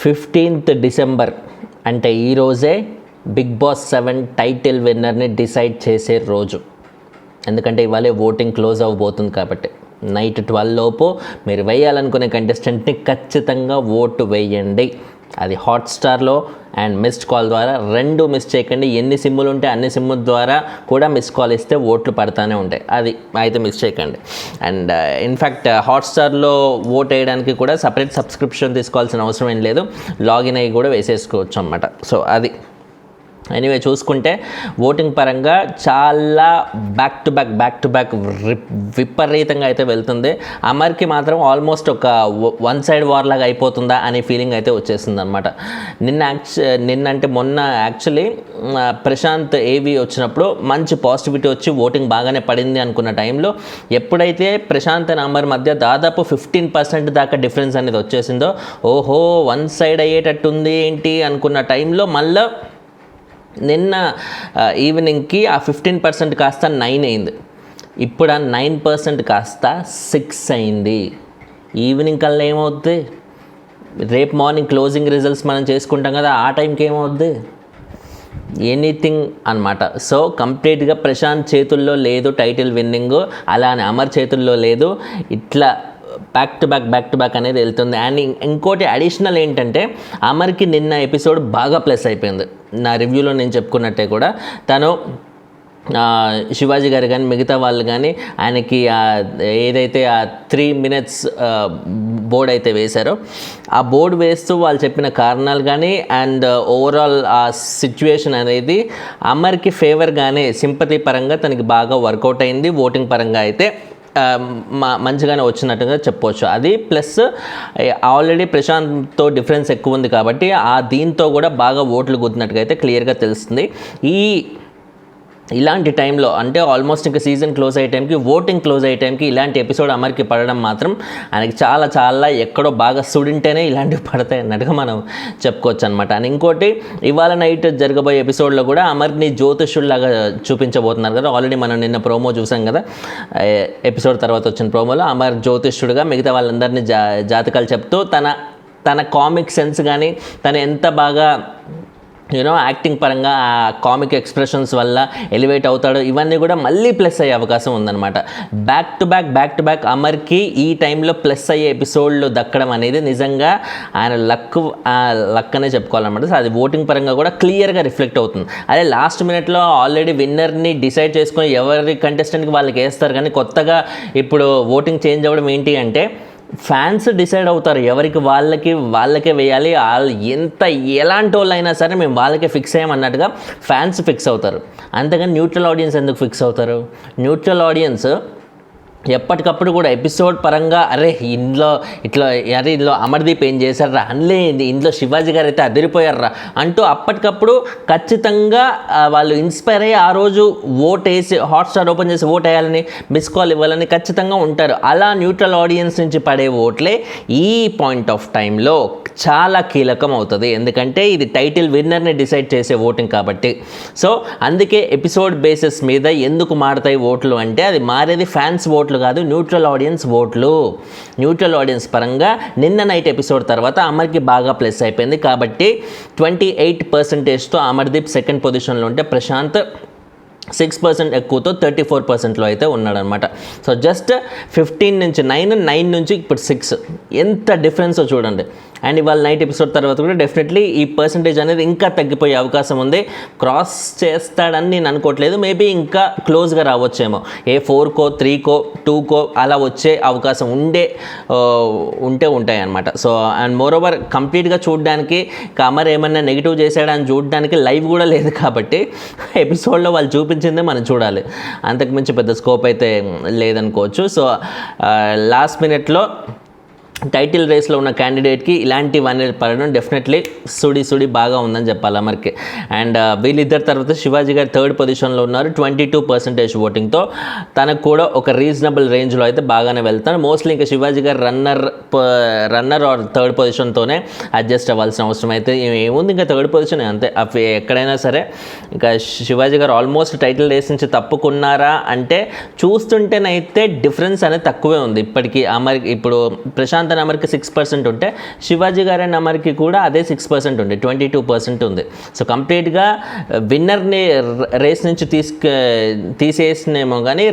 15th December అంటే ఈరోజే big boss 7 title విన్నర్ని decide చేసే రోజు. ఎందుకంటే ఇవాళే ఓటింగ్ క్లోజ్ అవ్వబోతుంది కాబట్టి నైట్ 12 లోపు మీరు వేయాలనుకునే కంటెస్టెంట్ని ఖచ్చితంగా ఓటు వేయండి. అది హాట్స్టార్లో అండ్ మిస్డ్ కాల్ ద్వారా 2 మిస్ చేయకండి. ఎన్ని సిమ్ములు ఉంటే అన్ని సిమ్ముల ద్వారా కూడా మిస్ కాల్ ఇస్తే ఓట్లు పడతానే ఉంటాయి. అది అయితే మిస్ చేయకండి. అండ్ ఇన్ఫ్యాక్ట్ హాట్స్టార్లో ఓట్ వేయడానికి కూడా సపరేట్ సబ్స్క్రిప్షన్ తీసుకోవాల్సిన అవసరం ఏం లేదు. లాగిన్ అయ్యి కూడా వేసేసుకోవచ్చు అన్నమాట. సో అది ఎనీవే చూసుకుంటే ఓటింగ్ పరంగా చాలా బ్యాక్ టు బ్యాక్ విపరీతంగా అయితే వెళ్తుంది. అమర్కి మాత్రం ఆల్మోస్ట్ ఒక వన్ సైడ్ వార్ లాగా అయిపోతుందా అనే ఫీలింగ్ అయితే వచ్చేసింది అనమాట. నిన్నంటే మొన్న యాక్చువల్లీ ప్రశాంత్ ఏవి వచ్చినప్పుడు మంచి పాజిటివిటీ వచ్చి ఓటింగ్ బాగానే పడింది అనుకున్న టైంలో ఎప్పుడైతే ప్రశాంత్ అండ్ అమర్ మధ్య దాదాపు 15% దాకా డిఫరెన్స్ అనేది వచ్చేసిందో ఓహో వన్ సైడ్ అయ్యేటట్టుంది ఏంటి అనుకున్న టైంలో మళ్ళీ నిన్న ఈవినింగ్కి ఆ 15% కాస్త 9 అయింది. ఇప్పుడు ఆ 9% కాస్త 6 అయింది. ఈవినింగ్ కల్లా ఏమవుద్ది? రేపు మార్నింగ్ క్లోజింగ్ రిజల్ట్స్ మనం చేసుకుంటాం కదా, ఆ టైంకి ఏమవుద్ది? ఎనీథింగ్ అనమాట. సో కంప్లీట్గా ప్రశాంత్ చేతుల్లో లేదు టైటిల్ విన్నింగ్, అలానే అమర్ చేతుల్లో లేదు. ఇట్లా బ్యాక్ టు బ్యాక్ అనేది వెళ్తుంది. అండ్ ఇంకోటి అడిషనల్ ఏంటంటే అమర్కి నిన్న ఎపిసోడ్ బాగా ప్లస్ అయిపోయింది. నా రివ్యూలో నేను చెప్పుకున్నట్టే కూడా తను శివాజీ గారు కానీ మిగతా వాళ్ళు కానీ ఆయనకి ఏదైతే ఆ 3 minutes బోర్డ్ అయితే వేశారో ఆ బోర్డు వేస్తూ వాళ్ళు చెప్పిన కారణాలు కానీ అండ్ ఓవరాల్ ఆ సిచ్యువేషన్ అనేది అమర్కి ఫేవర్గానే సింపతి పరంగా తనకి బాగా వర్కౌట్ అయింది. ఓటింగ్ పరంగా అయితే మంచిగానే వచ్చినట్టుగా చెప్పవచ్చు. అది ప్లస్ ఆల్రెడీ ప్రశాంత్తో డిఫరెన్స్ ఎక్కువ ఉంది కాబట్టి దీంతో కూడా బాగా ఓట్లు గుద్దినట్టుగా అయితే క్లియర్గా తెలుస్తుంది. ఇలాంటి టైంలో అంటే ఆల్మోస్ట్ ఇంకా సీజన్ క్లోజ్ అయ్యే టైంకి ఓటింగ్ క్లోజ్ అయ్యే టైంకి ఇలాంటి ఎపిసోడ్ అమర్కి పడడం మాత్రం ఆయనకి చాలా ఎక్కడో బాగా సుడింటేనే ఇలాంటివి పడతాయి అన్నట్టుగా మనం చెప్పుకోవచ్చు అనమాట. అండ్ ఇంకోటి ఇవాళ నైట్ జరగబోయే ఎపిసోడ్లో కూడా అమర్ని జ్యోతిషుల్లాగా చూపించబోతున్నారు కదా. ఆల్రెడీ మనం నిన్న ప్రోమో చూసాం కదా, ఎపిసోడ్ తర్వాత వచ్చిన ప్రోమోలో అమర్ జ్యోతిష్యుడిగా మిగతా వాళ్ళందరినీ జాతకాలు చెప్తూ తన కామిక్ సెన్స్ కానీ తను ఎంత బాగా యాక్టింగ్ పరంగా ఆ కామిక్ ఎక్స్ప్రెషన్స్ వల్ల ఎలివేట్ అవుతాడు, ఇవన్నీ కూడా మళ్ళీ ప్లస్ అయ్యే అవకాశం ఉందన్నమాట. బ్యాక్ టు బ్యాక్ అమర్కి ఈ టైంలో ప్లస్ అయ్యే ఎపిసోడ్లు దక్కడం అనేది నిజంగా ఆయన లక్ అనే చెప్పుకోవాలన్నమాట. సో అది ఓటింగ్ పరంగా కూడా క్లియర్గా రిఫ్లెక్ట్ అవుతుంది. అదే లాస్ట్ మినిట్లో ఆల్రెడీ విన్నర్ని డిసైడ్ చేసుకొని ఎవరి కంటెస్టెంట్కి వాళ్ళకి వేస్తారు, కానీ కొత్తగా ఇప్పుడు ఓటింగ్ చేంజ్ అవ్వడం ఏంటి అంటే ఫ్యాన్స్ డిసైడ్ అవుతారు ఎవరికి వాళ్ళకే వేయాలి, వాళ్ళు ఎలాంటి వాళ్ళు అయినా సరే మేము వాళ్ళకే ఫిక్స్ అయ్యామన్నట్టుగా ఫ్యాన్స్ ఫిక్స్ అవుతారు. అంతేగాని న్యూట్రల్ ఆడియన్స్ ఎందుకు ఫిక్స్ అవుతారు? న్యూట్రల్ ఆడియన్స్ ఎప్పటికప్పుడు కూడా ఎపిసోడ్ పరంగా ఇందులో అమర్దీప్ ఏం చేశారా అనలే, ఇందులో శివాజీ గారు అయితే అదిరిపోయారా అంటూ అప్పటికప్పుడు ఖచ్చితంగా వాళ్ళు ఇన్స్పైర్ అయ్యి ఆ రోజు ఓట్ వేసి హాట్స్టార్ ఓపెన్ చేసి ఓట్ వేయాలని మిస్ కాల్ ఇవ్వాలని ఖచ్చితంగా ఉంటారు. అలా న్యూట్రల్ ఆడియన్స్ నుంచి పడే ఓట్లే ఈ పాయింట్ ఆఫ్ టైంలో చాలా కీలకం అవుతుంది. ఎందుకంటే ఇది టైటిల్ విన్నర్ని డిసైడ్ చేసే ఓటింగ్ కాబట్టి. సో అందుకే ఎపిసోడ్ బేసిస్ మీద ఎందుకు మారుతాయి ఓట్లు అంటే అది మారేది ఫ్యాన్స్ ఓట్లు కాదు, న్యూట్రల్ ఆడియన్స్ ఓట్లు. న్యూట్రల్ ఆడియన్స్ పరంగా నిన్న నైట్ ఎపిసోడ్ తర్వాత అమర్కి బాగా ప్లస్ అయిపోయింది కాబట్టి 28%తో అమర్దీప్ సెకండ్ పొజిషన్లో ఉంటే ప్రశాంత్ 6% ఎక్కువతో 34%లో అయితే ఉన్నాడనమాట. సో జస్ట్ 15 నుంచి 9 నుంచి ఇప్పుడు 6 ఎంత డిఫరెన్సో చూడండి. అండ్ ఇవాళ నైట్ ఎపిసోడ్ తర్వాత కూడా డెఫినెట్లీ ఈ పర్సంటేజ్ అనేది ఇంకా తగ్గిపోయే అవకాశం ఉంది. క్రాస్ చేస్తాడని నేను అనుకోవట్లేదు, మేబీ ఇంకా క్లోజ్గా రావచ్చేమో. 4కో 3కో 2కో అలా వచ్చే అవకాశం ఉంటాయి అన్నమాట. సో అండ్ మోర్ ఓవర్ కంప్లీట్గా చూడడానికి అమర్ ఏమన్నా నెగిటివ్ చేశాడని చూడడానికి లైవ్ కూడా లేదు కాబట్టి ఎపిసోడ్లో వాళ్ళు చూపించిందే మనం చూడాలి. అంతకుమించి పెద్ద స్కోప్ అయితే లేదనుకోవచ్చు. సో లాస్ట్ మినిట్లో టైటిల్ రేస్లో ఉన్న క్యాండిడేట్కి ఇలాంటివన్నీ పడడం డెఫినెట్లీ సుడి బాగా ఉందని చెప్పాలి అమర్కి. అండ్ వీళ్ళిద్దరి తర్వాత శివాజీ గారు 3rd పొజిషన్లో ఉన్నారు 22% ఓటింగ్తో. తనకు కూడా ఒక రీజనబుల్ రేంజ్లో అయితే బాగానే వెళ్తాను. మోస్ట్లీ ఇంకా శివాజీ గారు రన్నర్ ఆర్ 3rd పొజిషన్తోనే అడ్జస్ట్ అవ్వాల్సిన అవసరం అయితే ఏముంది. ఇంకా 3rd పొజిషన్ అంతే, అవి ఎక్కడైనా సరే. ఇంకా శివాజీ గారు ఆల్మోస్ట్ టైటిల్ రేస్ నుంచి తప్పుకున్నారా అంటే చూస్తుంటేనైతే డిఫరెన్స్ అనేది తక్కువే ఉంది ఇప్పటికీ. అమర్ ఇప్పుడు ప్రశాంత్ నెంబర్కి 6% ఉంటే శివాజీ గారి నెంబర్కి కూడా అదే 6% ఉంది, 22% ఉంది. సో కంప్లీట్గా విన్నర్ని రేస్ నుంచి తీసేసినేమో కానీ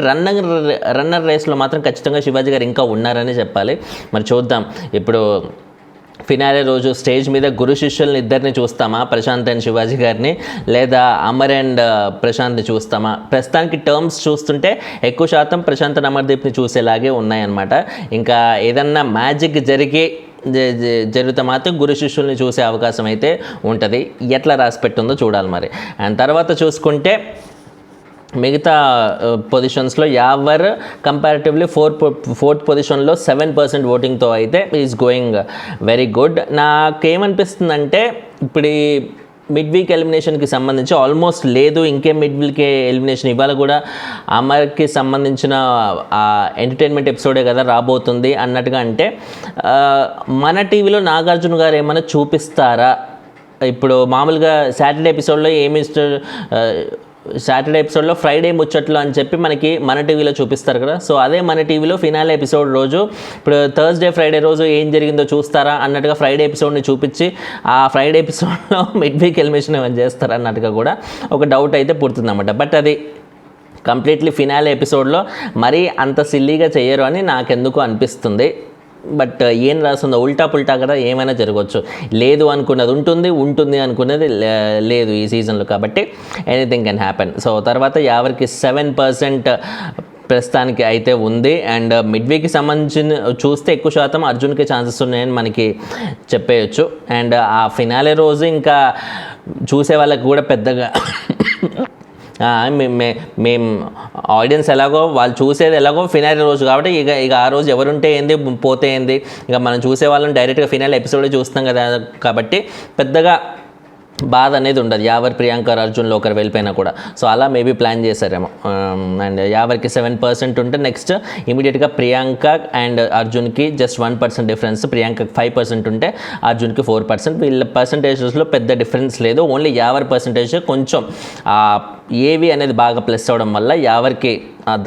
రన్నర్ రేస్లో మాత్రం ఖచ్చితంగా శివాజీ గారు ఇంకా ఉన్నారని చెప్పాలి. మరి చూద్దాం ఇప్పుడు ఫినాలే రోజు స్టేజ్ మీద గురు శిష్యుల్ని ఇద్దరిని చూస్తామా, ప్రశాంత్ అండ్ శివాజీ గారిని, లేదా అమర్ అండ్ ప్రశాంత్ని చూస్తామా? ప్రస్తుతానికి టర్మ్స్ చూస్తుంటే ఎక్కువ శాతం ప్రశాంత్ అమర్దీప్ని చూసేలాగే ఉన్నాయన్నమాట. ఇంకా ఏదన్నా మ్యాజిక్ జరిగితే మాత్రం గురు శిష్యుల్ని చూసే అవకాశం అయితే ఉంటుంది. ఎట్లా రాసి పెట్టుందో చూడాలి మరి. అండ్ తర్వాత చూసుకుంటే మిగతా పొజిషన్స్లో యావర్ కంపారిటివ్లీ ఫోర్త్ పొజిషన్లో 7% ఓటింగ్తో అయితే ఈజ్ గోయింగ్ వెరీ గుడ్. నాకేమనిపిస్తుందంటే ఇప్పుడు ఈ మిడ్ వీక్ ఎలిమినేషన్కి సంబంధించి ఆల్మోస్ట్ లేదు, ఇంకే మిడ్ వీక్ ఎలిమినేషన్ ఇవాళ కూడా అమర్కి సంబంధించిన ఎంటర్టైన్మెంట్ ఎపిసోడే కదా రాబోతుంది అన్నట్టుగా. అంటే మన టీవీలో నాగార్జున గారు ఏమైనా చూపిస్తారా? ఇప్పుడు మామూలుగా సాటర్డే ఎపిసోడ్లో ఫ్రైడే ముచ్చట్లు అని చెప్పి మనకి మన టీవీలో చూపిస్తారు కదా. సో అదే మన టీవీలో ఫినాలే ఎపిసోడ్ రోజు ఇప్పుడు థర్స్డే ఫ్రైడే రోజు ఏం జరిగిందో చూస్తారా అన్నట్టుగా ఫ్రైడే ఎపిసోడ్ని చూపించి ఆ ఫ్రైడే ఎపిసోడ్లో మిడ్ వీక్ ఎలిమినేషన్ ఏమైనా చేస్తారా అన్నట్టుగా కూడా ఒక డౌట్ అయితే పుడుతుందన్నమాట. బట్ అది కంప్లీట్లీ ఫినాలే ఎపిసోడ్లో మరీ అంత సిల్లీగా చేయరు అని నాకెందుకు అనిపిస్తుంది. బట్ ఏం రాస్తుందో ఉల్టా పుల్టా కదా, ఏమైనా జరగవచ్చు. లేదు అనుకున్నది ఉంటుంది అనుకున్నది లేదు ఈ సీజన్లో, కాబట్టి ఎనీథింగ్ కెన్ హ్యాపెన్. సో తర్వాత యావరికి 7% ప్రస్తుతానికి అయితే ఉంది. అండ్ మిడ్ వీక్కి సంబంధించిన చూస్తే ఎక్కువ శాతం అర్జున్కి ఛాన్సెస్ ఉన్నాయని మనకి చెప్పేయచ్చు. అండ్ ఆ ఫినాలే రోజు ఇంకా చూసే వాళ్ళకి కూడా పెద్దగా మేము ఆడియన్స్ ఎలాగో వాళ్ళు చూసేది ఎలాగో ఫినాలే రోజు కాబట్టి ఇక ఆ రోజు ఎవరుంటే ఏంది పోతే ఏంది, ఇక మనం చూసే వాళ్ళని డైరెక్ట్గా ఫినాలే ఎపిసోడే చూస్తాం కదా, కాబట్టి పెద్దగా బాధ అనేది ఉండదు. యావర్, ప్రియాంక, అర్జున్లో ఒకరు వెళ్ళిపోయినా కూడా. సో అలా మేబీ ప్లాన్ చేశారేమో. అండ్ యావర్కి 7% ఉంటే నెక్స్ట్ ఇమీడియట్గా ప్రియాంక అండ్ అర్జున్కి జస్ట్ 1% డిఫరెన్స్. ప్రియాంకకి 5% ఉంటే అర్జున్కి 4%. వీళ్ళ పర్సంటేజెస్లో పెద్ద డిఫరెన్స్ లేదు. ఓన్లీ యావర్ పర్సంటేజ్ కొంచెం ఏవి అనేది బాగా ప్లస్ అవ్వడం వల్ల యావర్కి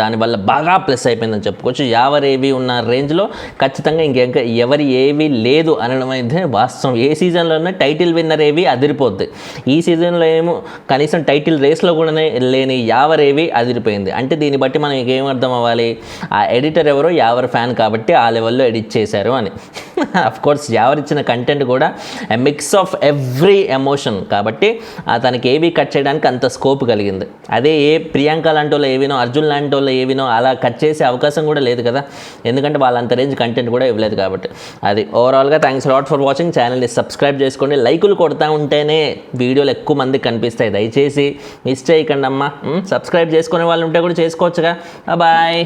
దానివల్ల బాగా ప్లస్ అయిపోయిందని చెప్పుకోవచ్చు. యావర్ ఏవి ఉన్న రేంజ్లో ఖచ్చితంగా ఇంకెంక ఎవరి ఏవి లేదు అనడం అయితే వాస్తవం. ఏ సీజన్లోనే టైటిల్ విన్నర్ ఏవి అదిరిపోద్ది. ఈ సీజన్లో ఏమో కనీసం టైటిల్ రేస్లో కూడా లేని యావర్ ఏవి అదిరిపోయింది. అంటే దీన్ని బట్టి మనం ఇంకేం అర్థం అవ్వాలి, ఆ ఎడిటర్ ఎవరో యావర్ ఫ్యాన్ కాబట్టి ఆ లెవెల్లో ఎడిట్ చేశారు అని. అఫ్కోర్స్ యావర్ ఇచ్చిన కంటెంట్ కూడా మిక్స్ ఆఫ్ ఎవ్రీ ఎమోషన్ కాబట్టి తనకి ఏవి కట్ చేయడానికి అంత స్కోప్ కలిగింది. అదే ప్రియాంక లాంటి వాళ్ళు ఏవినో, అర్జున్ లాంటి వాళ్ళు ఏవినో అలా కట్ చేసే అవకాశం కూడా లేదు కదా, ఎందుకంటే వాళ్ళంత రేంజ్ కంటెంట్ కూడా ఇవ్వలేదు కాబట్టి. అది ఓవరాల్గా థ్యాంక్స్ లాట్ ఫర్ వాచింగ్. ఛానల్ని సబ్స్క్రైబ్ చేసుకోండి. లైకులు కొడతా ఉంటేనే వీడియోలు ఎక్కువ మందికి కనిపిస్తాయి. దయచేసి మిస్ చేయకండి అమ్మా. సబ్స్క్రైబ్ చేసుకునే వాళ్ళు ఉంటే కూడా చేసుకోవచ్చుగా. బాయ్.